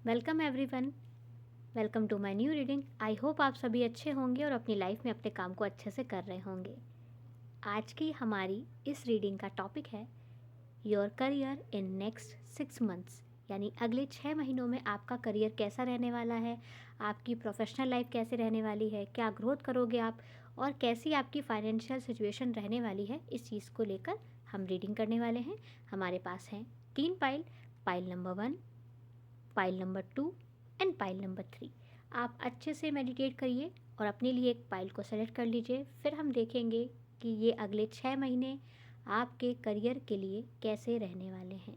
Welcome everyone, welcome to my new reading. I hope आप सभी अच्छे होंगे और अपनी लाइफ में अपने काम को अच्छे से कर रहे होंगे। आज की हमारी इस रीडिंग का टॉपिक है your career in next 6 months, यानी अगले 6 महीनों में आपका करियर कैसा रहने वाला है, आपकी प्रोफेशनल लाइफ कैसे रहने वाली है, क्या ग्रोथ करोगे आप और कैसी आपकी फाइनेंशियल सिचुएशन रहने वाली है। इस चीज़ को लेकर हम रीडिंग करने वाले हैं। हमारे पास हैं 3 pile number 1, pile number 2 and pile number 3। आप अच्छे से मेडिटेट करिए और अपने लिए एक पाइल को सेलेक्ट कर लीजिए। फिर हम देखेंगे कि ये अगले 6 महीने आपके करियर के लिए कैसे रहने वाले हैं।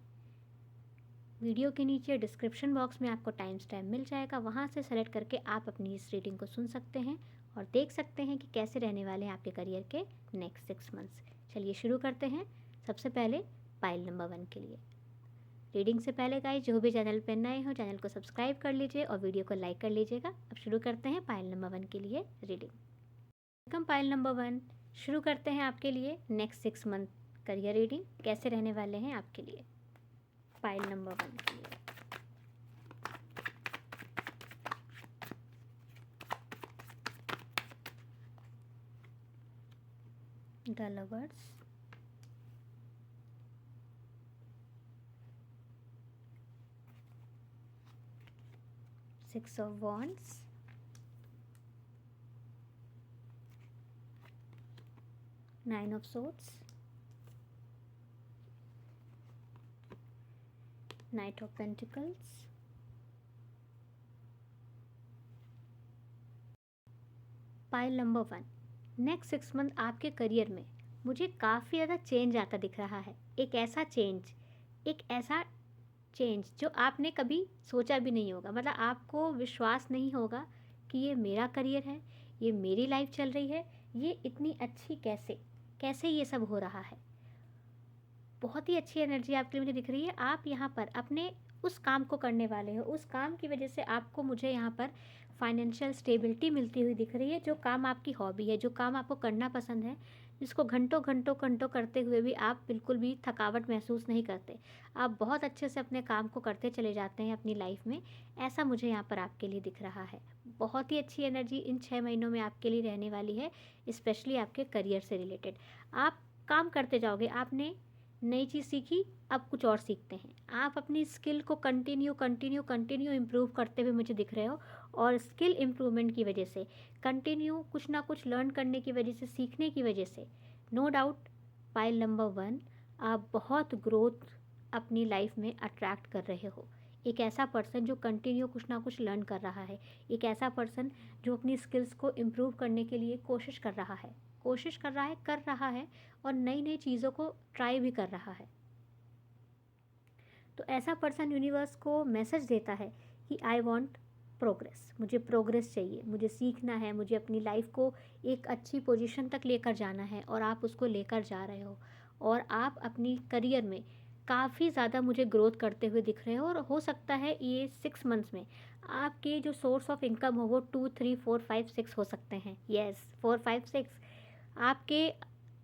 वीडियो के नीचे डिस्क्रिप्शन बॉक्स में आपको टाइम स्टैम्प मिल जाएगा, वहाँ से सेलेक्ट करके आप अपनी इस रीडिंग को सुन सकते हैं और देख सकते हैं कि कैसे रहने वाले हैं आपके करियर के नेक्स्ट 6 मंथ्स। चलिए शुरू करते हैं। सबसे पहले पाइल नंबर 1 के लिए। रीडिंग से पहले गाइस, जो भी चैनल पर नए हो चैनल को सब्सक्राइब कर लीजिए और वीडियो को लाइक कर लीजिएगा। अब शुरू करते हैं पाइल नंबर 1 के लिए रीडिंग। Welcome pile number 1। शुरू करते हैं आपके लिए नेक्स्ट 6 मंथ करियर रीडिंग, कैसे रहने वाले हैं आपके लिए। पाइल नंबर 1 के लिए the lovers, Six of Wands, Nine of Swords, Knight of Pentacles, pile number 1। Next 6 month आपके करियर में मुझे काफ़ी ज़्यादा चेंज आता दिख रहा है। एक ऐसा चेंज जो आपने कभी सोचा भी नहीं होगा। मतलब आपको विश्वास नहीं होगा कि ये मेरा करियर है, ये मेरी लाइफ चल रही है, ये इतनी अच्छी कैसे ये सब हो रहा है। बहुत ही अच्छी एनर्जी आपके लिए मुझे दिख रही है। आप यहाँ पर अपने उस काम को करने वाले हो, उस काम की वजह से आपको मुझे यहाँ पर फाइनेंशियल स्टेबिलिटी मिलती हुई दिख रही है। जो काम आपकी हॉबी है, जो काम आपको करना पसंद है, जिसको घंटों घंटों घंटों करते हुए भी आप बिल्कुल भी थकावट महसूस नहीं करते, आप बहुत अच्छे से अपने काम को करते चले जाते हैं अपनी लाइफ में, ऐसा मुझे यहाँ पर आपके लिए दिख रहा है। बहुत ही अच्छी एनर्जी इन 6 महीनों में आपके लिए रहने वाली है, स्पेशली आपके करियर से रिलेटेड। आप काम करते जाओगे, आपने नई चीज़ सीखी, अब कुछ और सीखते हैं। आप अपनी स्किल को कंटिन्यू इम्प्रूव करते हुए मुझे दिख रहे हो और स्किल इम्प्रूवमेंट की वजह से, कंटिन्यू कुछ ना कुछ लर्न करने की वजह से, सीखने की वजह से, नो डाउट पाइल नंबर 1, आप बहुत ग्रोथ अपनी लाइफ में अट्रैक्ट कर रहे हो। एक ऐसा पर्सन जो कंटिन्यू कुछ ना कुछ लर्न कर रहा है, एक ऐसा पर्सन जो अपनी स्किल्स को इम्प्रूव करने के लिए कोशिश कर रहा है और नई नई चीज़ों को ट्राई भी कर रहा है। तो ऐसा पर्सन यूनिवर्स को मैसेज देता है कि आई वॉन्ट प्रोग्रेस, मुझे प्रोग्रेस चाहिए, मुझे सीखना है, मुझे अपनी लाइफ को एक अच्छी पोजीशन तक लेकर जाना है और आप उसको लेकर जा रहे हो। और आप अपनी करियर में काफ़ी ज़्यादा मुझे ग्रोथ करते हुए दिख रहे हो और हो सकता है ये 6 मंथ्स में आपके जो सोर्स ऑफ इनकम हो वो 2, 3, 4, 5, 6 हो सकते हैं। येस, 4, 5, 6 आपके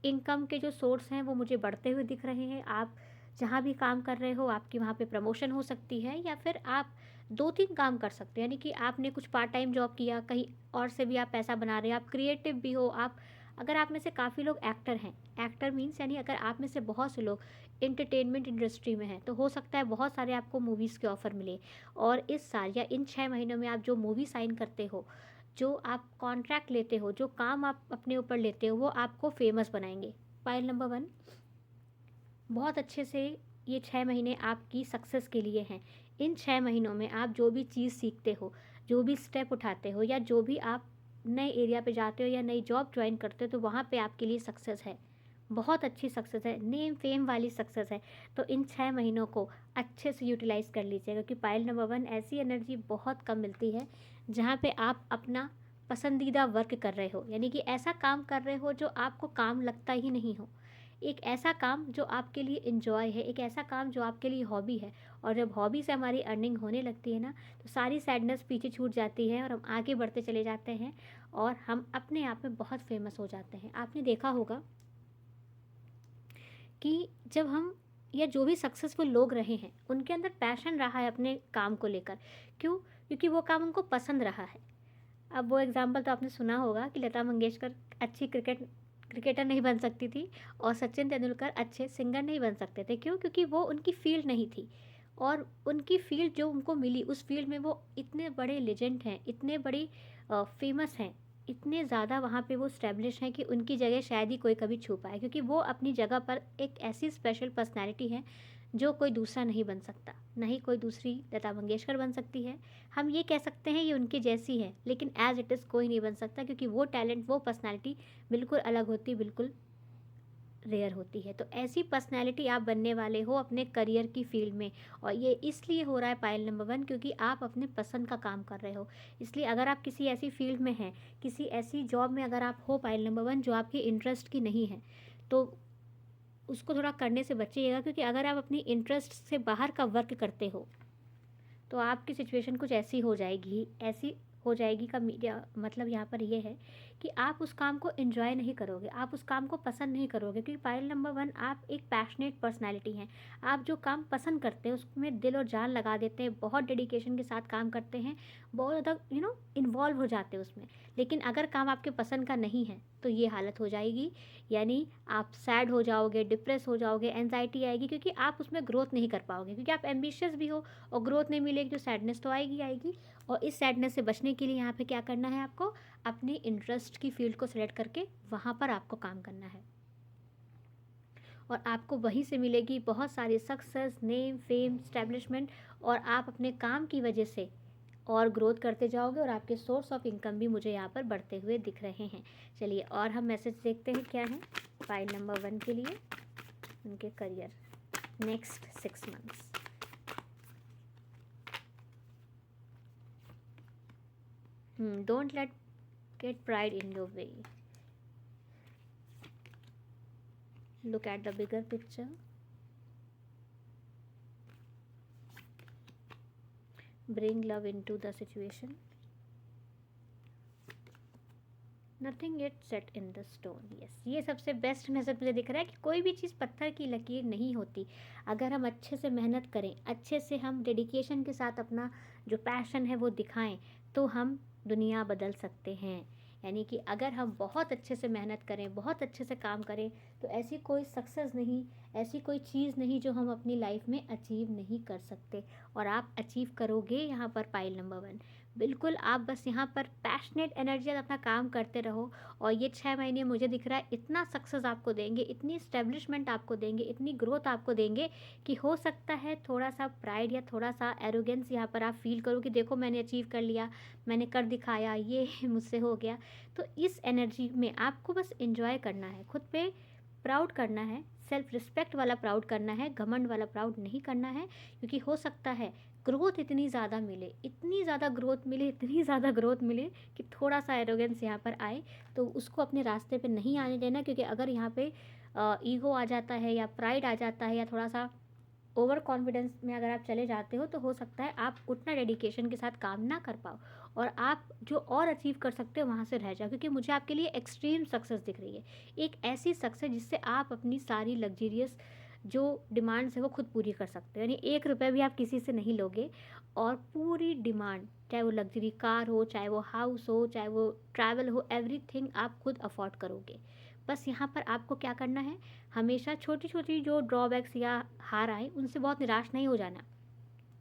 इनकम के जो सोर्स हैं वो मुझे बढ़ते हुए दिख रहे हैं। आप जहाँ भी काम कर रहे हो आपकी वहाँ पे प्रमोशन हो सकती है, या फिर आप 2-3 काम कर सकते हैं। यानी कि आपने कुछ पार्ट टाइम जॉब किया, कहीं और से भी आप पैसा बना रहे हैं, आप क्रिएटिव भी हो। आप अगर आप में से काफ़ी लोग एक्टर हैं, एक्टर मीन्स यानी अगर आप में से बहुत से लोग एंटरटेनमेंट इंडस्ट्री में हैं, तो हो सकता है बहुत सारे आपको मूवीज़ के ऑफ़र मिले। और इस साल या इन 6 महीनों में आप जो मूवी साइन करते हो, जो आप कॉन्ट्रैक्ट लेते हो, जो काम आप अपने ऊपर लेते हो, वो आपको फेमस बनाएंगे। पाइल नंबर 1, बहुत अच्छे से ये 6 महीने आपकी सक्सेस के लिए हैं। इन 6 महीनों में आप जो भी चीज़ सीखते हो, जो भी स्टेप उठाते हो, या जो भी आप नए एरिया पे जाते हो या नई जॉब ज्वाइन करते हो, तो वहाँ पे आपके लिए सक्सेस है, बहुत अच्छी सक्सेस है, नेम फेम वाली सक्सेस है। तो इन 6 महीनों को अच्छे से यूटिलाइज़ कर लीजिएगा, क्योंकि पाइल नंबर 1 ऐसी एनर्जी बहुत कम मिलती है जहाँ पे आप अपना पसंदीदा वर्क कर रहे हो, यानी कि ऐसा काम कर रहे हो जो आपको काम लगता ही नहीं हो, एक ऐसा काम जो आपके लिए इन्जॉय है, एक ऐसा काम जो आपके लिए हॉबी है। और जब हॉबी से हमारी अर्निंग होने लगती है ना, तो सारी सैडनेस पीछे छूट जाती है और हम आगे बढ़ते चले जाते हैं और हम अपने आप में बहुत फेमस हो जाते हैं। आपने देखा होगा कि जब हम या जो भी सक्सेसफुल लोग रहे हैं उनके अंदर पैशन रहा है अपने काम को लेकर। क्यों? क्योंकि वो काम उनको पसंद रहा है। अब वो एग्जाम्पल तो आपने सुना होगा कि लता मंगेशकर अच्छी क्रिकेटर नहीं बन सकती थी और सचिन तेंदुलकर अच्छे सिंगर नहीं बन सकते थे। क्यों? क्योंकि वो उनकी फील्ड नहीं थी, और उनकी फील्ड जो उनको मिली उस फील्ड में वो इतने बड़े लेजेंड हैं, इतने बड़ी फेमस हैं, इतने ज़्यादा वहाँ पे वो स्टैब्लिश हैं कि उनकी जगह शायद ही कोई कभी छू पाए, क्योंकि वो अपनी जगह पर एक ऐसी स्पेशल पर्सनैलिटी है जो कोई दूसरा नहीं बन सकता। ना ही कोई दूसरी लता मंगेशकर बन सकती है। हम ये कह सकते हैं ये उनकी जैसी है, लेकिन एज इट इज़ कोई नहीं बन सकता, क्योंकि वो टैलेंट, वो पर्सनैलिटी बिल्कुल अलग होती, बिल्कुल रेयर होती है। तो ऐसी पर्सनैलिटी आप बनने वाले हो अपने करियर की फील्ड में, और ये इसलिए हो रहा है पायल नंबर 1 क्योंकि आप अपने पसंद का काम कर रहे हो। इसलिए अगर आप किसी ऐसी फील्ड में हैं, किसी ऐसी जॉब में अगर आप हो पायल नंबर 1 जो आपके इंटरेस्ट की नहीं है, तो उसको थोड़ा करने से बचिएगा, क्योंकि अगर आप अपनी इंटरेस्ट से बाहर का वर्क करते हो तो आपकी सिचुएशन कुछ ऐसी हो जाएगी, ऐसी हो जाएगी का मीडिया मतलब यहाँ पर ये है कि आप उस काम को एंजॉय नहीं करोगे, आप उस काम को पसंद नहीं करोगे, क्योंकि पायल नंबर 1 आप एक पैशनेट पर्सनालिटी हैं। आप जो काम पसंद करते हैं उसमें दिल और जान लगा देते हैं, बहुत डेडिकेशन के साथ काम करते हैं, बहुत ज़्यादा इन्वॉल्व हो जाते हैं उसमें। लेकिन अगर काम आपके पसंद का नहीं है तो ये हालत हो जाएगी, यानी आप सैड हो जाओगे, डिप्रेस हो जाओगे, एनजाइटी आएगी, क्योंकि आप उसमें ग्रोथ नहीं कर पाओगे, क्योंकि आप एम्बिशियस भी हो और ग्रोथ नहीं मिलेगी तो सैडनेस तो आएगी आएगी। और इस सैडनेस से बचने के लिए यहाँ पे क्या करना है आपको, अपनी इंटरेस्ट की फील्ड को सिलेक्ट करके वहाँ पर आपको काम करना है, और आपको वहीं से मिलेगी बहुत सारी सक्सेस, नेम, फेम, स्टैब्लिशमेंट, और आप अपने काम की वजह से और ग्रोथ करते जाओगे, और आपके सोर्स ऑफ इनकम भी मुझे यहाँ पर बढ़ते हुए दिख रहे हैं। चलिए और हम मैसेज देखते हैं क्या है फाइल नंबर 1 के लिए, उनके career next 6 months. Don't let get pride in your way. Look at the bigger picture. Bring love into the situation. Nothing yet set in the stone. Yes, ये सबसे बेस्ट मैसेज मुझे दिख रहा है कि कोई भी चीज़ पत्थर की लकीर नहीं होती। अगर हम अच्छे से मेहनत करें, अच्छे से हम डेडिकेशन के साथ अपना जो पैशन है वो दिखाएं, तो हम दुनिया बदल सकते हैं। यानी कि अगर हम बहुत अच्छे से मेहनत करें, बहुत अच्छे से काम करें, तो ऐसी कोई सक्सेस नहीं, ऐसी कोई चीज़ नहीं जो हम अपनी लाइफ में अचीव नहीं कर सकते, और आप अचीव करोगे यहाँ पर पाइल नंबर 1। बिल्कुल आप बस यहाँ पर पैशनेट एनर्जी अपना काम करते रहो, और ये 6 महीने मुझे दिख रहा है इतना सक्सेस आपको देंगे, इतनी इस्टेब्लिशमेंट आपको देंगे, इतनी ग्रोथ आपको देंगे कि हो सकता है थोड़ा सा प्राइड या थोड़ा सा एरोगेंस यहाँ पर आप फील करो कि देखो मैंने अचीव कर लिया, मैंने कर दिखाया, ये मुझसे हो गया। तो इस एनर्जी में आपको बस एंजॉय करना है, खुद पे प्राउड करना है, सेल्फ रिस्पेक्ट वाला प्राउड करना है, घमंड वाला प्राउड नहीं करना है, क्योंकि हो सकता है ग्रोथ इतनी ज़्यादा मिले, इतनी ज़्यादा ग्रोथ मिले, इतनी ज़्यादा ग्रोथ मिले कि थोड़ा सा एरोगेंस यहाँ पर आए, तो उसको अपने रास्ते पे नहीं आने देना, क्योंकि अगर यहाँ पे ईगो आ जाता है या प्राइड आ जाता है या थोड़ा सा ओवर कॉन्फिडेंस में अगर आप चले जाते हो, तो हो सकता है आप उतना डेडिकेशन के साथ काम ना कर पाओ, और आप जो और अचीव कर सकते हो वहाँ से रह जाओ, क्योंकि मुझे आपके लिए एक्सट्रीम सक्सेस दिख रही है, एक ऐसी सक्सेस जिससे आप अपनी सारी लग्जरियस जो डिमांड्स है वो खुद पूरी कर सकते हो। यानी 1 रुपये भी आप किसी से नहीं लोगे, और पूरी डिमांड, चाहे वो लग्जरी कार हो, चाहे वो हाउस हो, चाहे वो ट्रैवल हो, एवरीथिंग आप खुद अफोर्ड करोगे। बस यहाँ पर आपको क्या करना है, हमेशा छोटी छोटी जो ड्रॉबैक्स या हार आए उनसे बहुत निराश नहीं हो जाना,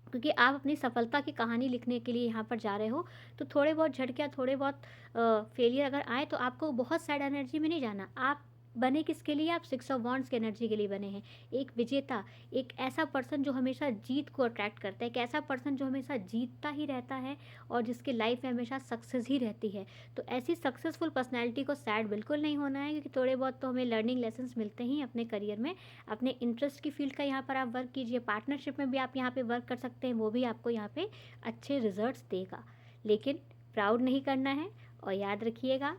क्योंकि आप अपनी सफलता की कहानी लिखने के लिए यहाँ पर जा रहे हो। तो थोड़े बहुत झटके, थोड़े बहुत फेलियर अगर आए तो आपको बहुत सैड एनर्जी में नहीं जाना। आप बने किसके लिए, आप 6 ऑफ वॉन्ड्स की एनर्जी के लिए बने हैं। एक विजेता, एक ऐसा पर्सन जो हमेशा जीत को अट्रैक्ट करता है, एक ऐसा पर्सन जो हमेशा जीतता ही रहता है और जिसकी लाइफ में हमेशा सक्सेस ही रहती है। तो ऐसी सक्सेसफुल पर्सनैलिटी को सैड बिल्कुल नहीं होना है, क्योंकि थोड़े बहुत तो हमें लर्निंग लेसन्स मिलते ही अपने करियर में। अपने इंटरेस्ट की फील्ड का यहाँ पर आप वर्क कीजिए, पार्टनरशिप में भी आप यहाँ पे वर्क कर सकते हैं, वो भी आपको यहाँ पे अच्छे रिजल्ट्स देगा। लेकिन प्राउड नहीं करना है, और याद रखिएगा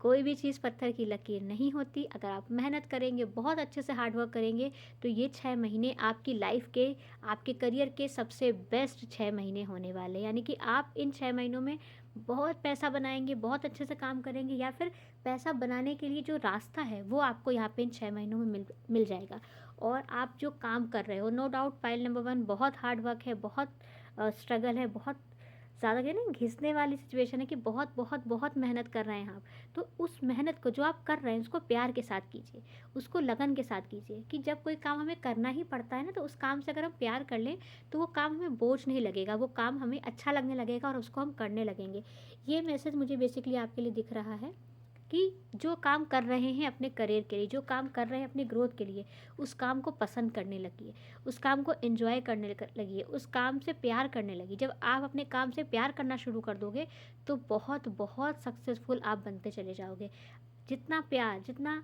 कोई भी चीज़ पत्थर की लकीर नहीं होती। अगर आप मेहनत करेंगे, बहुत अच्छे से हार्ड वर्क करेंगे, तो ये 6 महीने आपकी लाइफ के, आपके करियर के सबसे बेस्ट 6 महीने होने वाले। यानी कि आप इन 6 महीनों में बहुत पैसा बनाएंगे, बहुत अच्छे से काम करेंगे, या फिर पैसा बनाने के लिए जो रास्ता है वो आपको यहाँ पे इन 6 महीनों में मिल जाएगा। और आप जो काम कर रहे हो, नो डाउट पाइल नंबर 1 बहुत हार्ड वर्क है, बहुत स्ट्रगल है, बहुत ज़्यादा क्या ना घिसने वाली सिचुएशन है कि बहुत बहुत बहुत मेहनत कर रहे हैं आप। तो उस मेहनत को जो आप कर रहे हैं उसको प्यार के साथ कीजिए, उसको लगन के साथ कीजिए कि जब कोई काम हमें करना ही पड़ता है ना, तो उस काम से अगर हम प्यार कर लें तो वो काम हमें बोझ नहीं लगेगा, वो काम हमें अच्छा लगने लगेगा और उसको हम करने लगेंगे। ये मैसेज मुझे बेसिकली आपके लिए दिख रहा है कि जो काम कर रहे हैं अपने करियर के लिए, जो काम कर रहे हैं अपनी ग्रोथ के लिए, उस काम को पसंद करने लगिए, उस काम को एंजॉय करने लगिए, उस काम से प्यार करने लगिए। जब आप अपने काम से प्यार करना शुरू कर दोगे तो बहुत बहुत सक्सेसफुल आप बनते चले जाओगे। जितना प्यार, जितना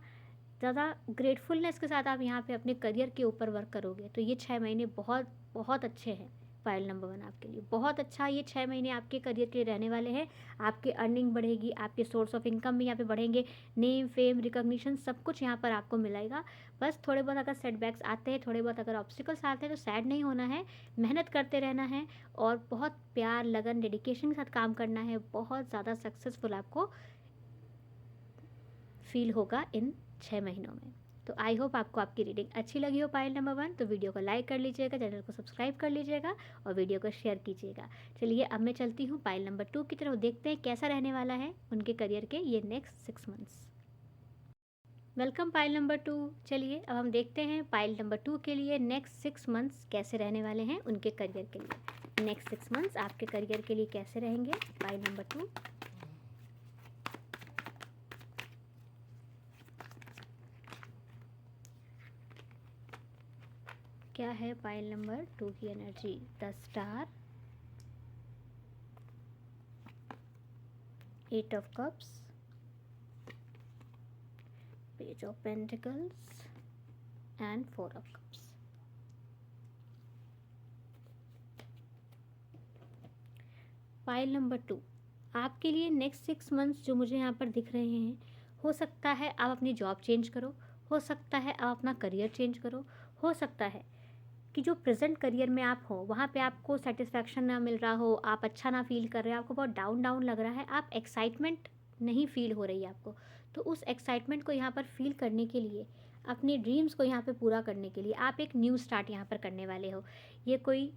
ज़्यादा ग्रेटफुलनेस के साथ आप यहाँ पे अपने करियर के ऊपर वर्क करोगे, तो ये 6 महीने बहुत बहुत अच्छे हैं फाइल नंबर 1 आपके लिए। बहुत अच्छा ये 6 महीने आपके करियर के लिए रहने वाले हैं। आपकी अर्निंग बढ़ेगी, आपके सोर्स ऑफ इनकम भी यहाँ पे बढ़ेंगे, नेम फेम रिकॉग्निशन सब कुछ यहाँ पर आपको मिलेगा। बस थोड़े बहुत अगर सेटबैक्स आते हैं, थोड़े बहुत अगर ऑब्स्टिकल्स आते हैं तो सैड नहीं होना है, मेहनत करते रहना है और बहुत प्यार लगन डेडिकेशन के साथ काम करना है। बहुत ज़्यादा सक्सेसफुल आपको फील होगा इन 6 महीनों में। तो आई होप आपको आपकी रीडिंग अच्छी लगी हो पाइल नंबर 1। तो वीडियो को लाइक कर लीजिएगा, चैनल को सब्सक्राइब कर लीजिएगा और वीडियो को शेयर कीजिएगा। चलिए अब मैं चलती हूँ पाइल नंबर 2 की तरफ, देखते हैं कैसा रहने वाला है उनके करियर के ये next 6 months. Welcome pile number 2। चलिए अब हम देखते हैं पाइल नंबर 2 के लिए नेक्स्ट 6 मंथ्स कैसे रहने वाले हैं उनके करियर के लिए। नेक्स्ट 6 मंथ्स आपके करियर के लिए कैसे रहेंगे पाइल नंबर 2। क्या है पाइल नंबर 2 की energy? The star, 8 of cups, page of pentacles and 4 of cups. Pile number 2 आपके लिए नेक्स्ट 6 मंथ्स जो मुझे यहाँ पर दिख रहे हैं, हो सकता है आप अपनी जॉब चेंज करो, हो सकता है आप अपना करियर चेंज करो, हो सकता है कि जो प्रेजेंट करियर में आप हो वहाँ पे आपको सेटिस्फैक्शन ना मिल रहा हो, आप अच्छा ना फील कर रहे हो, आपको बहुत डाउन डाउन लग रहा है, आप एक्साइटमेंट नहीं फील हो रही है आपको। तो उस एक्साइटमेंट को यहाँ पर फील करने के लिए, अपने ड्रीम्स को यहाँ पे पूरा करने के लिए आप एक न्यू स्टार्ट यहाँ पर करने वाले हो। ये कोई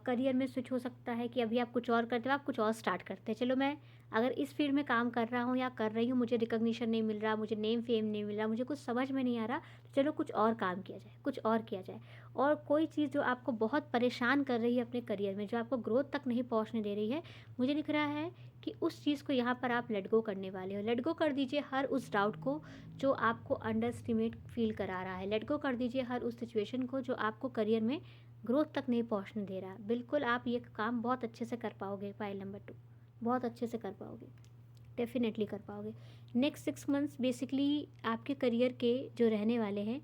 करियर में स्विच हो सकता है कि अभी आप कुछ और करते हो, आप कुछ और स्टार्ट करते हैं। चलो मैं अगर इस फील्ड में काम कर रहा हूँ या कर रही हूँ, मुझे रिकॉग्निशन नहीं मिल रहा, मुझे नेम फेम नहीं मिल रहा, मुझे कुछ समझ में नहीं आ रहा, तो चलो कुछ और काम किया जाए, कुछ और किया जाए। और कोई चीज़ जो आपको बहुत परेशान कर रही है अपने करियर में, जो आपको ग्रोथ तक नहीं पहुंचने दे रही है, मुझे दिख रहा है कि उस चीज़ को यहाँ पर आप लेट गो करने वाले हो। लेट गो कर दीजिए हर उस डाउट को जो आपको अंडर एस्टिमेट फील करा रहा है। लेट गो कर दीजिए हर उस सिचुएशन को जो आपको करियर में ग्रोथ तक नहीं पहुंचने दे रहा। बिल्कुल आप ये काम बहुत अच्छे से कर पाओगे पाइल नंबर 2, बहुत अच्छे से कर पाओगे, डेफिनेटली कर पाओगे। नेक्स्ट 6 मंथ्स बेसिकली आपके करियर के जो रहने वाले हैं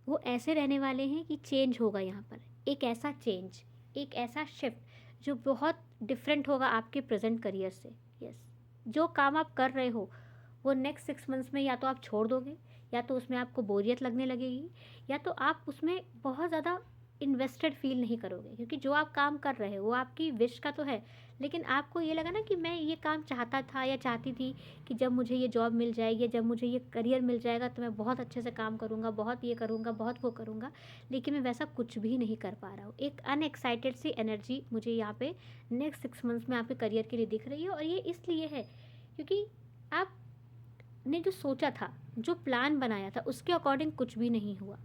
वो ऐसे रहने वाले हैं कि चेंज होगा यहाँ पर, एक ऐसा चेंज, एक ऐसा शिफ्ट जो बहुत डिफरेंट होगा आपके प्रेजेंट करियर से। यस, जो काम आप कर रहे हो वो नेक्स्ट 6 मंथ्स में या तो आप छोड़ दोगे, या तो उसमें आपको बोरियत लगने लगेगी, या तो आप उसमें बहुत ज़्यादा इन्वेस्टेड फील नहीं करोगे। क्योंकि जो आप काम कर रहे हो वो आपकी विश का तो है, लेकिन आपको ये लगा ना कि मैं ये काम चाहता था या चाहती थी कि जब मुझे ये जॉब मिल जाएगी, जब मुझे ये करियर मिल जाएगा तो मैं बहुत अच्छे से काम करूँगा, बहुत ये करूँगा, बहुत वो करूँगा, लेकिन मैं वैसा कुछ भी नहीं कर पा रहा हूँ। एक अनएक्साइटेड सी एनर्जी मुझे यहाँ पे नेक्स्ट 6 मंथ्स में आपके करियर के लिए दिख रही है। और ये इसलिए है क्योंकि आपने जो सोचा था, जो प्लान बनाया था, उसके अकॉर्डिंग कुछ भी नहीं हुआ।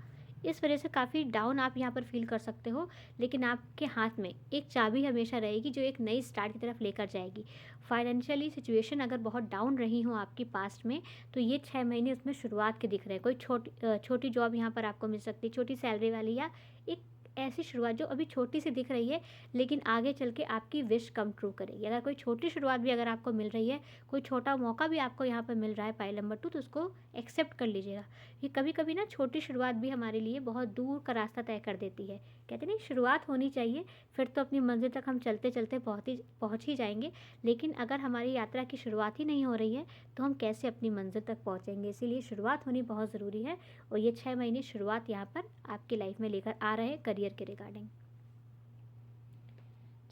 इस वजह से काफ़ी डाउन आप यहाँ पर फील कर सकते हो, लेकिन आपके हाथ में एक चाबी हमेशा रहेगी जो एक नई स्टार्ट की तरफ लेकर जाएगी। फाइनेंशियली सिचुएशन अगर बहुत डाउन रही हो आपकी पास्ट में, तो ये 6 महीने उसमें शुरुआत के दिख रहे हैं। कोई छोटी जॉब यहाँ पर आपको मिल सकती है, छोटी सैलरी वाली, या एक ऐसी शुरुआत जो अभी छोटी सी दिख रही है लेकिन आगे चल के आपकी विश कम ट्रू करेगी। अगर कोई छोटी शुरुआत भी अगर आपको मिल रही है, कोई छोटा मौका भी आपको यहाँ पर मिल रहा है पाइल नंबर 2, तो उसको एक्सेप्ट कर लीजिएगा। ये कभी कभी ना छोटी शुरुआत भी हमारे लिए बहुत दूर का रास्ता तय कर देती है। कहते नहीं, शुरुआत होनी चाहिए, फिर तो अपनी मंजिल तक हम चलते चलते पहुँच ही जाएंगे। लेकिन अगर हमारी यात्रा की शुरुआत ही नहीं हो रही है तो हम कैसे अपनी मंजिल तक पहुँचेंगे। इसीलिए शुरुआत होनी बहुत ज़रूरी है, और ये 6 महीने शुरुआत यहाँ पर आपकी लाइफ में लेकर आ रहे हैं करियर के रिगार्डिंग।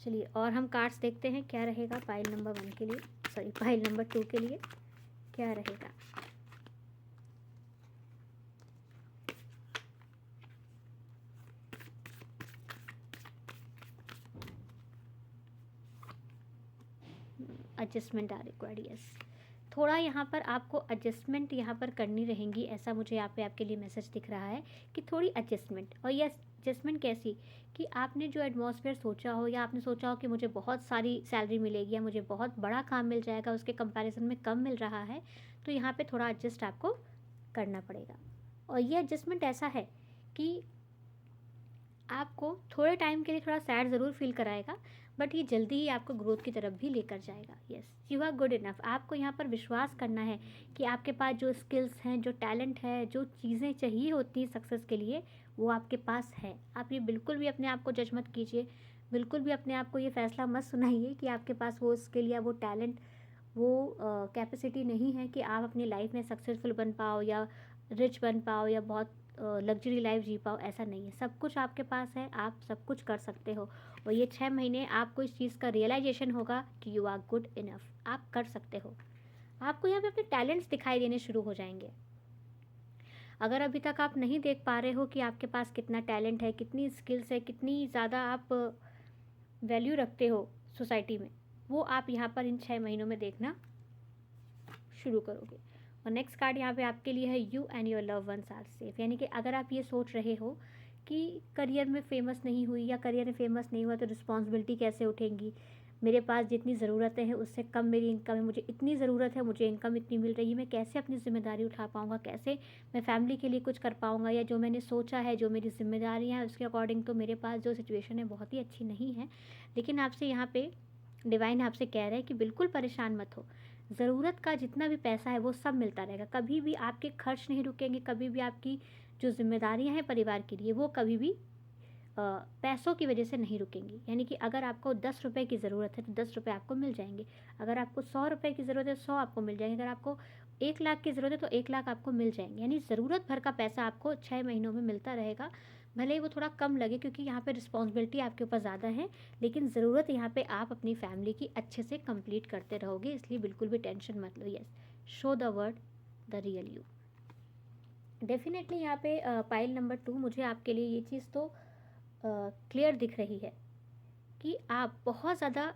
चलिए और हम कार्ड्स देखते हैं क्या रहेगा पाइल नंबर 1 के लिए, सॉरी पाइल नंबर 2 के लिए क्या रहेगा। Adjustment are required. यस, थोड़ा यहाँ पर आपको एडजस्टमेंट यहाँ पर करनी रहेंगी, ऐसा मुझे यहाँ पे आपके लिए मैसेज दिख रहा है कि थोड़ी एडजस्टमेंट। और ये एडजस्टमेंट कैसी कि आपने जो एटमॉस्फेयर सोचा हो या आपने सोचा हो कि मुझे बहुत सारी सैलरी मिलेगी या मुझे बहुत बड़ा काम मिल जाएगा, उसके कंपैरिजन में कम मिल रहा है, तो यहाँ पे थोड़ा एडजस्ट आपको करना पड़ेगा। और ये एडजस्टमेंट ऐसा है कि आपको थोड़े टाइम के लिए थोड़ा सैड ज़रूर फील कराएगा, बट ये जल्दी ही आपको ग्रोथ की तरफ भी लेकर जाएगा। Yes, you are good enough. आपको यहाँ पर विश्वास करना है कि आपके पास जो स्किल्स हैं, जो टैलेंट है, जो चीज़ें चाहिए होती हैं सक्सेस के लिए, वो आपके पास है। आप ये बिल्कुल भी अपने आप को जज मत कीजिए, बिल्कुल भी अपने आप को ये फैसला मत सुनाइए कि आपके पास वो स्किल या वो टैलेंट, वो कैपेसिटी नहीं है कि आप अपनी लाइफ में सक्सेसफुल बन पाओ या रिच बन पाओ या बहुत लग्जरी लाइफ जी पाओ। ऐसा नहीं है, सब कुछ आपके पास है, आप सब कुछ कर सकते हो। और ये 6 महीने आपको इस चीज़ का रियलाइजेशन होगा कि यू आर गुड इनफ, आप कर सकते हो। आपको यहाँ पे अपने टैलेंट्स दिखाई देने शुरू हो जाएंगे। अगर अभी तक आप नहीं देख पा रहे हो कि आपके पास कितना टैलेंट है, कितनी स्किल्स है, कितनी ज़्यादा आप वैल्यू रखते हो सोसाइटी में, वो आप यहाँ पर इन 6 महीनों में देखना शुरू करोगे। और नेक्स्ट कार्ड यहाँ पे आपके लिए है you and your love ones are safe. यानी कि अगर आप ये सोच रहे हो कि करियर में फेमस नहीं हुई या करियर में फेमस नहीं हुआ तो रिस्पॉन्सिबिलिटी कैसे उठेंगी, मेरे पास जितनी ज़रूरतें हैं उससे कम मेरी इनकम है, मुझे इतनी ज़रूरत है, मुझे इनकम इतनी मिल रही है, मैं कैसे अपनी ज़िम्मेदारी उठा पाऊँगा, कैसे मैं फैमिली के लिए कुछ कर पाऊँगा, या जो मैंने सोचा है, जो मेरी ज़िम्मेदारियाँ हैं उसके अकॉर्डिंग तो मेरे पास जो सिचुएशन है बहुत ही अच्छी नहीं है। लेकिन आपसे यहाँ पे डिवाइन आपसे कह रहे हैं कि बिल्कुल परेशान मत हो, ज़रूरत का जितना भी पैसा है वो सब मिलता रहेगा, कभी भी आपके खर्च नहीं रुकेंगे, कभी भी आपकी जो जिम्मेदारियां हैं परिवार के लिए वो कभी भी पैसों की वजह से नहीं रुकेंगी। यानी कि अगर आपको 10 रुपये की ज़रूरत है तो 10 रुपये आपको मिल जाएंगे, अगर आपको 100 रुपये की ज़रूरत है 100 आपको मिल जाएंगे, अगर आपको 1 लाख की ज़रूरत है तो 1 लाख आपको मिल जाएंगे। यानी ज़रूरत भर का पैसा आपको 6 महीनों में मिलता रहेगा। भले ही वो थोड़ा कम लगे क्योंकि यहाँ पे रिस्पॉन्सिबिलिटी आपके ऊपर ज़्यादा है, लेकिन ज़रूरत यहाँ पे आप अपनी फैमिली की अच्छे से कंप्लीट करते रहोगे, इसलिए बिल्कुल भी टेंशन मत लो। Yes, show the word the real you. Definitely यहाँ पे पाइल नंबर 2, मुझे आपके लिए ये चीज़ तो क्लियर दिख रही है कि आप बहुत ज़्यादा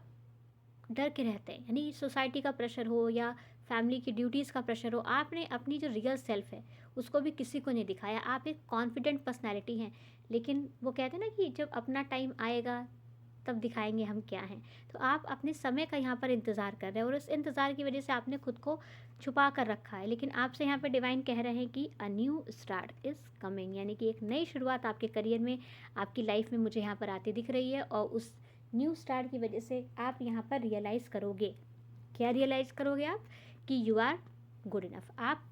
डर के रहते हैं। यानी सोसाइटी का प्रेशर हो या फैमिली की ड्यूटीज़ का प्रेशर हो, आपने अपनी जो रियल सेल्फ है उसको भी किसी को नहीं दिखाया। आप एक कॉन्फिडेंट पर्सनैलिटी हैं, लेकिन वो कहते हैं ना कि जब अपना टाइम आएगा तब दिखाएंगे हम क्या हैं। तो आप अपने समय का यहाँ पर इंतज़ार कर रहे हैं और उस इंतज़ार की वजह से आपने खुद को छुपा कर रखा है। लेकिन आपसे यहाँ पर डिवाइन कह रहे हैं कि a new start is coming, यानी कि एक नई शुरुआत आपके करियर में, आपकी लाइफ में मुझे यहाँ पर आती दिख रही है। और उस न्यू स्टार्ट की वजह से आप यहाँ पर रियलाइज़ करोगे, क्या रियलाइज़ करोगे आप, कि यू आर गुड इनफ, आप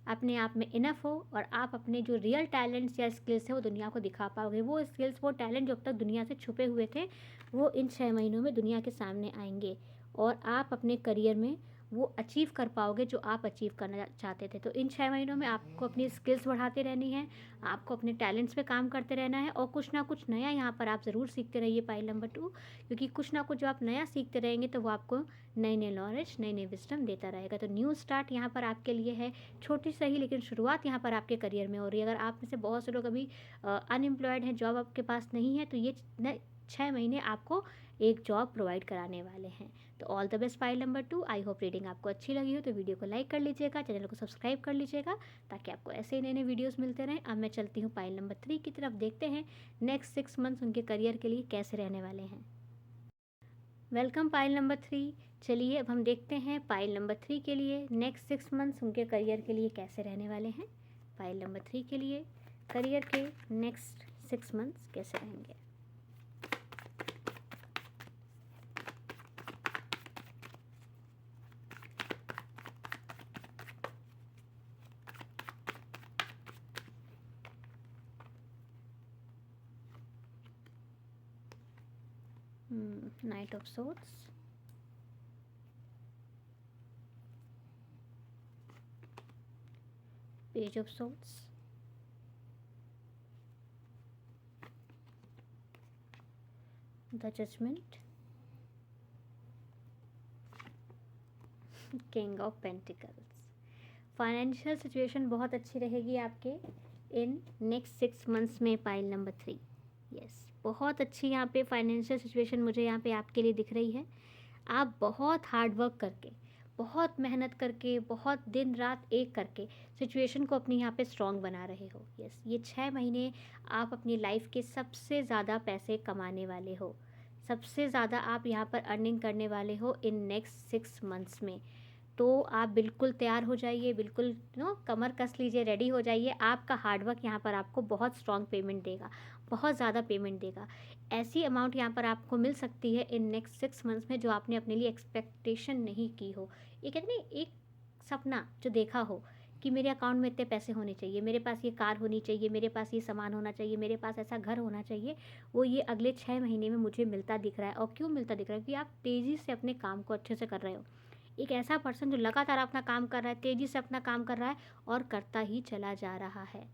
अपने आप में इनफ हो और आप अपने जो रियल टैलेंट्स या स्किल्स है वो दुनिया को दिखा पाओगे। वो स्किल्स, वो टैलेंट जो अब तक दुनिया से छुपे हुए थे, वो इन 6 महीनों में दुनिया के सामने आएंगे और आप अपने करियर में वो अचीव कर पाओगे जो आप अचीव करना चाहते थे। तो इन 6 महीनों में आपको अपनी स्किल्स बढ़ाते रहनी है, आपको अपने टैलेंट्स पे काम करते रहना है और कुछ ना कुछ नया यहाँ पर आप ज़रूर सीखते रहिए पाइल नंबर 2, क्योंकि कुछ ना कुछ जो आप नया सीखते रहेंगे तो वो आपको नई नई नॉलेज, नई नई विजडम देता रहेगा। तो न्यू स्टार्ट यहाँ पर आपके लिए है, छोटी सही लेकिन शुरुआत यहाँ पर आपके करियर में हो रही है। अगर आप में से बहुत से लोग अभी अनएम्प्लॉयड हैं, जॉब आपके पास नहीं है, तो ये 6 महीने आपको एक जॉब प्रोवाइड कराने वाले हैं। तो all the best pile number 2। I hope reading आपको अच्छी लगी हो तो वीडियो को लाइक कर लीजिएगा, चैनल को सब्सक्राइब कर लीजिएगा ताकि आपको ऐसे ही नए नए वीडियोस मिलते रहें। अब मैं चलती हूँ पाइल नंबर 3 की तरफ, देखते हैं नेक्स्ट 6 मंथ्स उनके करियर के लिए कैसे रहने वाले हैं। Welcome pile number 3। चलिए अब हम देखते हैं पाइल नंबर 3 के लिए नेक्स्ट 6 मंथ्स उनके करियर के लिए कैसे रहने वाले हैं। पाइल नंबर 3 के लिए करियर के नेक्स्ट 6 मंथ्स कैसे रहेंगे। Knight of Swords, Page of Swords, The Judgment, King of Pentacles। Financial situation बहुत अच्छी रहेगी आपके इन नेक्स्ट 6 मंथ्स में पाइल नंबर 3। यस, बहुत अच्छी यहाँ पे फाइनेंशियल सिचुएशन मुझे यहाँ पे आपके लिए दिख रही है। आप बहुत हार्ड वर्क करके, बहुत मेहनत करके, बहुत दिन रात एक करके सिचुएशन को अपने यहाँ पे स्ट्रॉन्ग बना रहे हो। यस, ये 6 महीने आप अपनी लाइफ के सबसे ज़्यादा पैसे कमाने वाले हो, सबसे ज़्यादा आप यहाँ पर अर्निंग करने वाले हो इन नेक्स्ट 6 मंथ्स में। तो आप बिल्कुल तैयार हो जाइए, बिल्कुल कमर कस लीजिए, रेडी हो जाइए। आपका हार्डवर्क यहाँ पर आपको बहुत स्ट्रॉन्ग पेमेंट देगा, बहुत ज़्यादा पेमेंट देगा। ऐसी अमाउंट यहाँ पर आपको मिल सकती है इन नेक्स्ट 6 मंथ्स में जो आपने अपने लिए एक्सपेक्टेशन नहीं की हो। ये कहते नहीं, एक सपना जो देखा हो कि मेरे अकाउंट में इतने पैसे होने चाहिए, मेरे पास ये कार होनी चाहिए, मेरे पास ये सामान होना चाहिए, मेरे पास ऐसा घर होना चाहिए, वो ये अगले 6 महीने में मुझे मिलता दिख रहा है। और क्यों मिलता दिख रहा है? कि आप तेज़ी से अपने काम को अच्छे से कर रहे हो। एक ऐसा पर्सन जो लगातार अपना काम कर रहा है, तेज़ी से अपना काम कर रहा है और करता ही चला जा रहा है।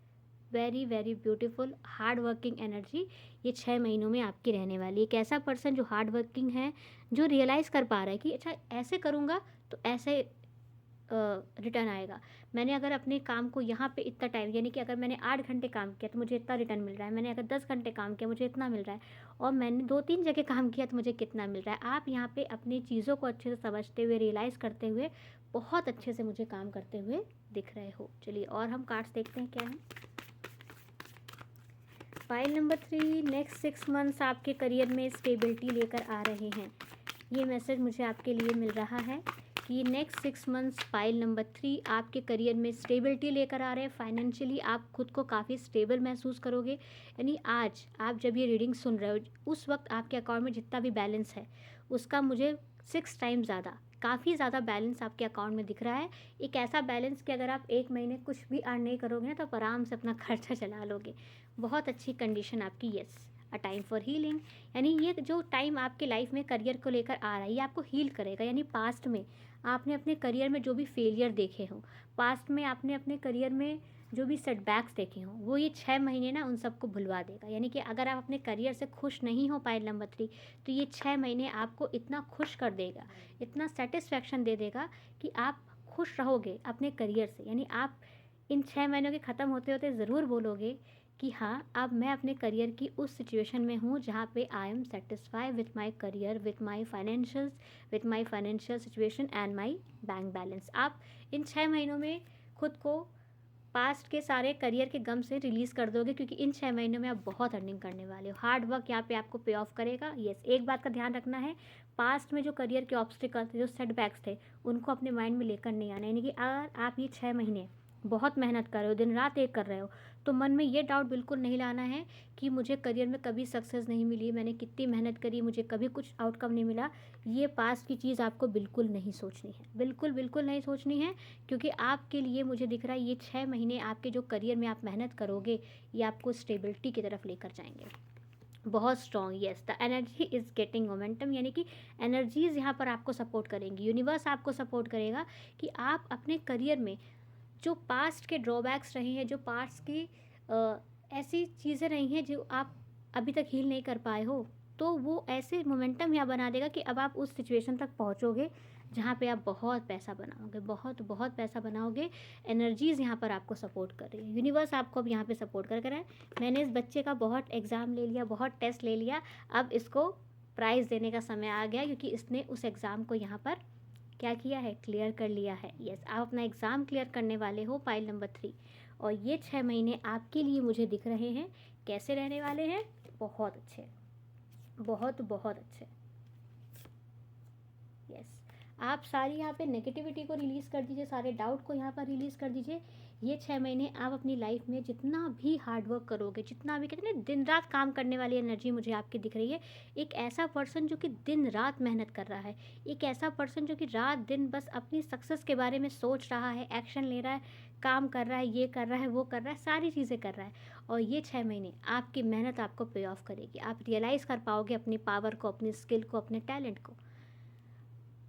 Very very beautiful hard working energy ये 6 महीनों में आपकी रहने वाली है। एक ऐसा पर्सन जो हार्ड वर्किंग है, जो रियलाइज़ कर पा रहा है कि अच्छा ऐसे करूँगा तो ऐसे रिटर्न आएगा। मैंने अगर अपने काम को यहाँ पे इतना टाइम, यानी कि अगर मैंने 8 घंटे काम किया तो मुझे इतना रिटर्न मिल रहा है, मैंने अगर 10 घंटे काम किया मुझे इतना मिल रहा है, और मैंने 2-3 जगह काम किया तो मुझे कितना मिल रहा है। आप यहाँ पे अपनी चीज़ों को अच्छे से समझते हुए, रियलाइज़ करते हुए, बहुत अच्छे से मुझे काम करते हुए दिख रहे हो। चलिए और हम कार्ड्स देखते हैं क्या है। फाइल नंबर 3, नेक्स्ट 6 मंथ्स आपके करियर में स्टेबिलिटी लेकर आ रहे हैं। ये मैसेज मुझे आपके लिए मिल रहा है कि नेक्स्ट 6 मंथ्स फाइल नंबर 3 आपके करियर में स्टेबिलिटी लेकर आ रहे हैं। फाइनेंशियली आप खुद को काफ़ी स्टेबल महसूस करोगे। यानी आज आप जब ये रीडिंग सुन रहे हो उस वक्त आपके अकाउंट में जितना भी बैलेंस है उसका मुझे 6 टाइम ज़्यादा, काफ़ी ज़्यादा बैलेंस आपके अकाउंट में दिख रहा है। एक ऐसा बैलेंस कि अगर आप 1 महीने कुछ भी अर्न नहीं करोगे ना तो आप आराम से अपना खर्चा चला लोगे। बहुत अच्छी कंडीशन आपकी। Yes, a time for healing, यानी ये जो टाइम आपके लाइफ में करियर को लेकर आ रहा है ये आपको हील करेगा। यानी पास्ट में आपने अपने करियर में जो भी फेलियर देखे हों, पास्ट में आपने अपने करियर में जो भी सेटबैक्स देखे हों, वो ये 6 महीने ना उन सबको भुलवा देगा। यानी कि अगर आप अपने करियर से खुश नहीं हो पाइल नंबर 3 तो ये 6 महीने आपको इतना खुश कर देगा, इतना सेटिस्फैक्शन दे देगा कि आप खुश रहोगे अपने करियर से। यानी आप इन 6 महीनों के ख़त्म होते होते ज़रूर बोलोगे कि हाँ, अब मैं अपने करियर की उस सिचुएशन में हूँ जहाँ पे I am satisfy with my career, with my financial situation and my bank balance. आप इन 6 महीनों में खुद को पास्ट के सारे करियर के गम से रिलीज़ कर दोगे, क्योंकि इन 6 महीनों में आप बहुत अर्निंग करने वाले हो। हार्ड वर्क यहाँ पे आपको पे ऑफ करेगा। येस, एक बात का ध्यान रखना है, पास्ट में जो करियर के ऑब्स्टिकल थे, जो सेटबैक्स थे, उनको अपने माइंड में लेकर नहीं आना। यानी कि अगर आप ये 6 महीने बहुत मेहनत कर रहे हो, दिन रात एक कर रहे हो, तो मन में ये डाउट बिल्कुल नहीं लाना है कि मुझे करियर में कभी सक्सेस नहीं मिली, मैंने कितनी मेहनत करी, मुझे कभी कुछ आउटकम नहीं मिला। ये पास्ट की चीज़ आपको बिल्कुल नहीं सोचनी है, बिल्कुल बिल्कुल नहीं सोचनी है। क्योंकि आपके लिए मुझे दिख रहा है ये 6 महीने आपके जो करियर में आप मेहनत करोगे ये आपको स्टेबिलिटी की तरफ लेकर जाएंगे, बहुत strong. Yes, the energy is getting momentum, यानी कि एनर्जीज़ यहाँ पर आपको सपोर्ट करेंगी, यूनिवर्स आपको सपोर्ट करेगा कि आप अपने करियर में जो पास्ट के ड्रॉबैक्स रहे हैं, जो पास्ट की ऐसी चीज़ें रही हैं जो आप अभी तक हील नहीं कर पाए हो, तो वो ऐसे मोमेंटम यहाँ बना देगा कि अब आप उस सिचुएशन तक पहुँचोगे जहाँ पे आप बहुत पैसा बनाओगे, बहुत बहुत पैसा बनाओगे। एनर्जीज़ यहाँ पर आपको सपोर्ट कर रही है, यूनिवर्स आपको अब यहाँ पे सपोर्ट कर रहा है। मैंने इस बच्चे का बहुत एग्ज़ाम ले लिया, बहुत टेस्ट ले लिया, अब इसको प्राइज़ देने का समय आ गया, क्योंकि इसने उस एग्ज़ाम को यहाँ पर क्या किया है, क्लियर कर लिया है। यस, आप अपना एग्ज़ाम क्लियर करने वाले हो फाइल नंबर 3। और ये 6 महीने आपके लिए मुझे दिख रहे हैं कैसे रहने वाले हैं, बहुत अच्छे, बहुत बहुत अच्छे। यस, आप सारी यहाँ पे नेगेटिविटी को रिलीज़ कर दीजिए, सारे डाउट को यहाँ पर रिलीज़ कर दीजिए। ये 6 महीने आप अपनी लाइफ में जितना भी हार्ड वर्क करोगे, जितना भी कहते हैं दिन रात काम करने वाली एनर्जी मुझे आपकी दिख रही है। एक ऐसा पर्सन जो कि दिन रात मेहनत कर रहा है, एक ऐसा पर्सन जो कि रात दिन बस अपनी सक्सेस के बारे में सोच रहा है, एक्शन ले रहा है, काम कर रहा है, ये कर रहा है, वो कर रहा है, सारी चीज़ें कर रहा है। और ये 6 महीने आपकी मेहनत आपको पे ऑफ करेगी। आप रियलाइज़ कर पाओगे अपनी पावर को, अपनी स्किल को, अपने टैलेंट को,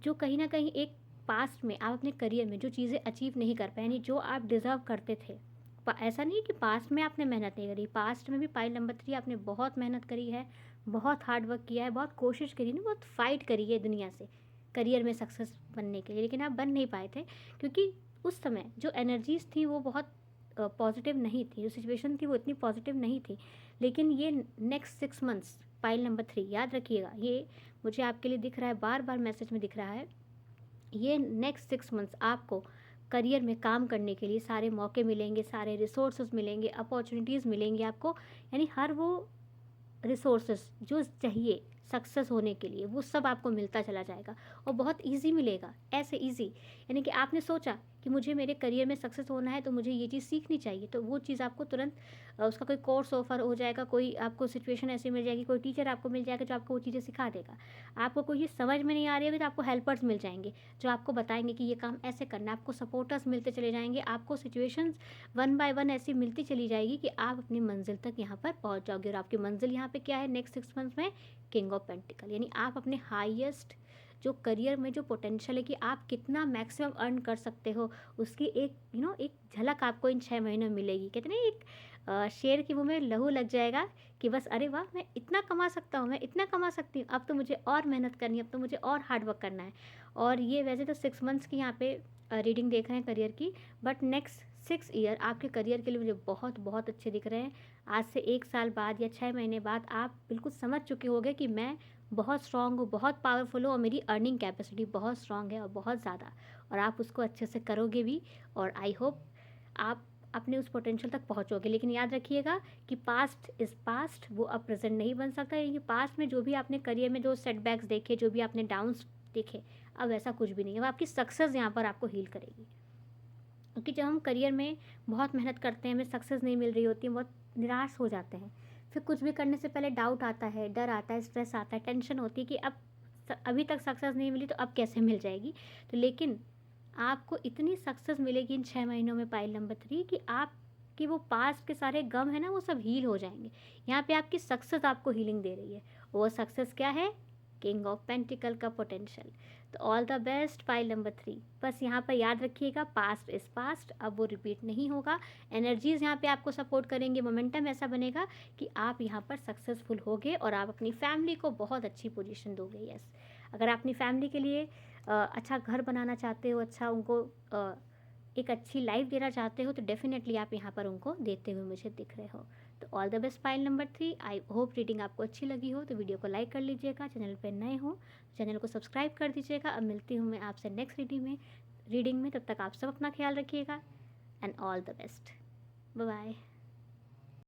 जो कहीं ना कहीं एक पास्ट में आप अपने करियर में जो चीज़ें अचीव नहीं कर पाए, यानी जो आप डिज़र्व करते थे। ऐसा नहीं कि पास्ट में आपने मेहनत नहीं करी, पास्ट में भी पाइल नंबर 3 आपने बहुत मेहनत करी है, बहुत हार्ड वर्क किया है, बहुत कोशिश करी ना, बहुत फाइट करी है दुनिया से करियर में सक्सेस बनने के लिए, लेकिन आप बन नहीं पाए थे क्योंकि उस समय जो एनर्जीज थी वो बहुत पॉजिटिव नहीं थी, जो सिचुएशन थी वो इतनी पॉजिटिव नहीं थी। लेकिन ये नेक्स्ट 6 मंथ्स फाइल नंबर 3 याद रखिएगा, ये मुझे आपके लिए दिख रहा है, बार बार मैसेज में दिख रहा है, ये नेक्स्ट 6 मंथ्स आपको करियर में काम करने के लिए सारे मौके मिलेंगे, सारे रिसोर्सेज मिलेंगे, अपॉर्चुनिटीज़ मिलेंगी आपको, यानी हर वो रिसोर्सेज जो चाहिए सक्सेस होने के लिए वो सब आपको मिलता चला जाएगा और बहुत इजी मिलेगा, ऐसे इजी, यानी कि आपने सोचा कि मुझे मेरे करियर में सक्सेस होना है तो मुझे ये चीज़ सीखनी चाहिए, तो वो चीज़ आपको तुरंत उसका कोई कोर्स ऑफर हो जाएगा, कोई आपको सिचुएशन ऐसी मिल जाएगी, कोई टीचर आपको मिल जाएगा जो आपको वो चीज़ें सिखा देगा। आपको कोई चीज़ समझ में नहीं आ रही होगी तो आपको हेल्पर्स मिल जाएंगे जो आपको बताएंगे कि ये काम ऐसे करना है, आपको सपोर्टर्स मिलते चले जाएंगे, आपको सिचुएशंस वन बाय वन ऐसी मिलती चली जाएगी कि आप अपनी मंजिल तक यहाँ पर पहुँच जाओगे। और आपकी मंजिल यहाँ पे क्या है नेक्स्ट 6 मंथ्स में? किंग ऑफ पेंटिकल, यानी आप अपने हाईएस्ट जो करियर में जो पोटेंशियल है कि आप कितना मैक्सिमम अर्न कर सकते हो, उसकी एक एक झलक आपको इन 6 महीनों में मिलेगी। कहते नहीं, एक शेर के मुंह में लहू लग जाएगा कि बस अरे वाह, मैं इतना कमा सकता हूँ, मैं इतना कमा सकती हूँ, अब तो मुझे और मेहनत करनी है, अब तो मुझे और हार्ड वर्क करना है। और ये वैसे तो 6 मंथ्स की यहाँ पे रीडिंग देख रहे हैं करियर की, बट नेक्स्ट 6 ईयर आपके करियर के लिए मुझे बहुत बहुत अच्छे दिख रहे हैं। आज से 1 साल बाद या 6 महीने बाद आप बिल्कुल समझ चुके होंगे कि मैं बहुत स्ट्रांग हूँ, बहुत पावरफुल हूँ और मेरी अर्निंग कैपेसिटी बहुत स्ट्रांग है और बहुत ज़्यादा, और आप उसको अच्छे से करोगे भी। और आई होप आप अपने उस पोटेंशियल तक पहुँचोगे। लेकिन याद रखिएगा कि पास्ट इज़ पास्ट, वो अब प्रेजेंट नहीं बन सकता। यानी कि पास्ट में जो भी आपने करियर में जो सेटबैक्स देखे, जो भी आपने डाउन्स देखे, अब ऐसा कुछ भी नहीं है। अब आपकी सक्सेस यहाँ पर आपको हील करेगी। क्योंकि जब हम करियर में बहुत मेहनत करते हैं, हमें सक्सेस नहीं मिल रही होती है, बहुत निराश हो जाते हैं, फिर कुछ भी करने से पहले डाउट आता है, डर आता है, स्ट्रेस आता है, टेंशन होती है कि अब अभी तक सक्सेस नहीं मिली तो अब कैसे मिल जाएगी। तो लेकिन आपको इतनी सक्सेस मिलेगी इन 6 महीनों में पाइल नंबर 3 कि आप कि वो पास्ट के सारे गम है ना, वो सब हील हो जाएंगे। यहाँ पे आपकी सक्सेस आपको हीलिंग दे रही है। वो सक्सेस क्या है? किंग ऑफ पेंटिकल का पोटेंशियल। तो all the best pile number 3। बस यहाँ पर याद रखिएगा, पास्ट इज़ पास्ट, अब वो रिपीट नहीं होगा। एनर्जीज़ यहाँ पे आपको सपोर्ट करेंगे, मोमेंटम ऐसा बनेगा कि आप यहाँ पर सक्सेसफुल होगे और आप अपनी फैमिली को बहुत अच्छी पोजीशन दोगे। यस, अगर आप अपनी फैमिली के लिए अच्छा घर बनाना चाहते हो, अच्छा उनको एक अच्छी लाइफ देना चाहते हो, तो डेफिनेटली आप यहाँ पर उनको देते हुए मुझे दिख रहे हो। तो all the best pile number 3। I hope reading आपको अच्छी लगी हो, तो वीडियो को लाइक कर लीजिएगा। चैनल पर नए हो चैनल को सब्सक्राइब कर दीजिएगा। अब मिलती हूँ मैं आपसे नेक्स्ट रीडिंग में। तब तक आप सब अपना ख्याल रखिएगा and all the best. Bye bye.